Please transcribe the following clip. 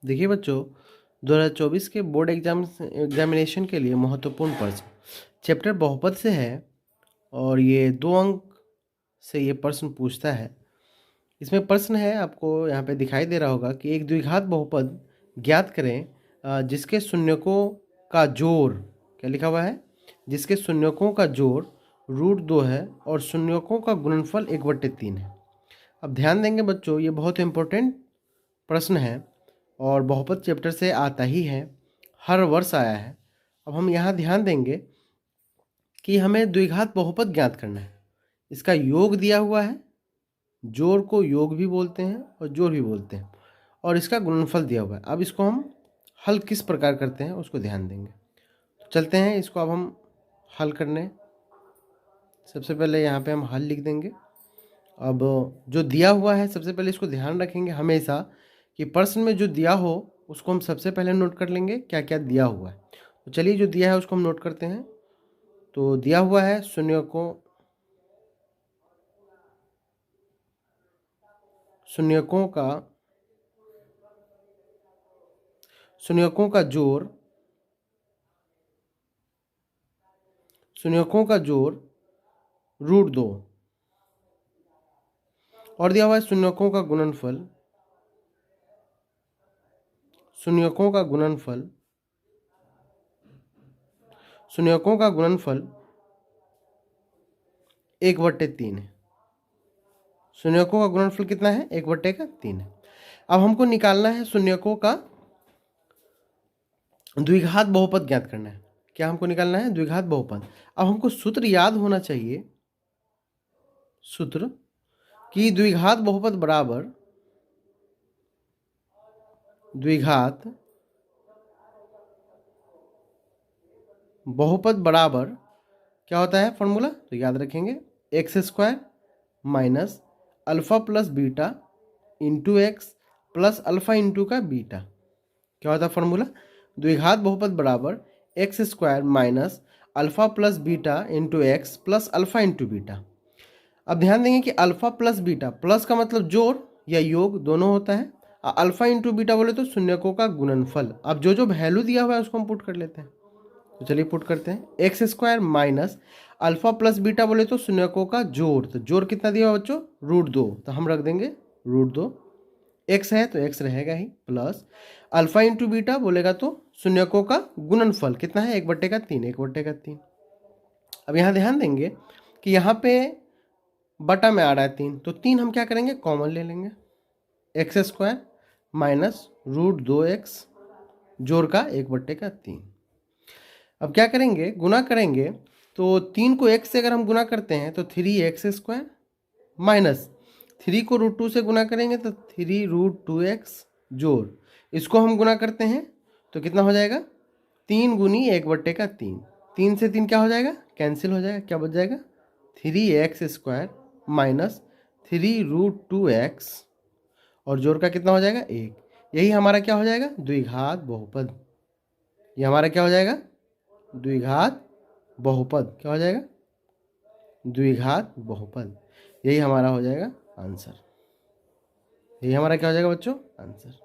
देखिए बच्चों, 2024 के बोर्ड एग्जामिनेशन के लिए महत्वपूर्ण प्रश्न चैप्टर बहुपद से है और ये 2 अंक से ये प्रश्न पूछता है। इसमें प्रश्न है, आपको यहाँ पे दिखाई दे रहा होगा कि एक द्विघात बहुपद ज्ञात करें जिसके शून्यकों का जोड़, क्या लिखा हुआ है, जिसके शून्यकों का जोड़ √2 है और शून्यकों का गुणनफल 1/3 है। अब ध्यान देंगे बच्चों, ये बहुत इंपॉर्टेंट प्रश्न है और बहुपद चैप्टर से आता ही है, हर वर्ष आया है। अब हम यहाँ ध्यान देंगे कि हमें द्विघात बहुपद ज्ञात करना है। इसका योग दिया हुआ है, जोड़ को योग भी बोलते हैं और जोड़ भी बोलते हैं, और इसका गुणनफल दिया हुआ है। अब इसको हम हल किस प्रकार करते हैं उसको ध्यान देंगे। तो चलते हैं इसको अब हम हल करने। सबसे पहले यहाँ पे हम हल लिख देंगे। अब जो दिया हुआ है, सबसे पहले इसको ध्यान रखेंगे हमेशा कि प्रश्न में जो दिया हो उसको हम सबसे पहले नोट कर लेंगे क्या क्या दिया हुआ है। तो चलिए जो दिया है उसको हम नोट करते हैं। तो दिया हुआ है शून्यकों का जोड़, √2, और दिया हुआ है शून्यकों का गुणनफल, शून्यकों का गुणनफल 1/3 है। शून्यकों का गुणनफल कितना है? 1/3 है। अब हमको निकालना है शून्यकों का द्विघात बहुपद ज्ञात करना है। क्या हमको निकालना है? द्विघात बहुपद। अब हमको सूत्र याद होना चाहिए, सूत्र कि द्विघात बहुपद बराबर क्या होता है फॉर्मूला? तो याद रखेंगे, x² minus alpha plus beta into x plus alpha into का बीटा। क्या होता है फॉर्मूला? द्विघात बहुपद बराबर x² minus alpha plus beta into x plus alpha into beta. अब ध्यान देंगे कि अल्फा प्लस बीटा, प्लस का मतलब जोड़ या योग दोनों होता है, अल्फा इंटू बीटा बोले तो शून्यकों का गुणनफल। अब जो जो वैल्यू दिया हुआ है उसको हम पुट कर लेते हैं। तो चलिए पुट करते हैं। x² minus alpha plus beta बोले तो शून्यकों का जोड़, तो जोड़ कितना दिया हुआ बच्चों? √2, तो हम रख देंगे √2। x है तो x रहेगा ही, प्लस अल्फा इंटू बीटा बोलेगा तो शून्यकों का गुणनफल कितना है? 1/3। अब यहाँ ध्यान देंगे कि यहाँ पे बटा में आ रहा है 3, तो 3 हम क्या करेंगे? कॉमन ले लेंगे। x² माइनस √2x जोड़ का 1/3। अब क्या करेंगे? गुना करेंगे। तो 3 को x से अगर हम गुना करते हैं तो 3x² माइनस 3 को √2 से गुना करेंगे तो 3√2x जोड़, इसको हम गुना करते हैं तो कितना हो जाएगा? 3 गुनी 1/3। 3 से 3 क्या हो जाएगा? कैंसिल हो जाएगा। क्या बच जाएगा? 3x² माइनस 3√2x और जोड़ का कितना हो जाएगा? 1। यही हमारा क्या हो जाएगा? द्विघात बहुपद। ये हमारा क्या हो जाएगा? द्विघात बहुपद। क्या हो जाएगा? द्विघात बहुपद। यही हमारा हो जाएगा आंसर। यही हमारा क्या हो जाएगा बच्चों? आंसर।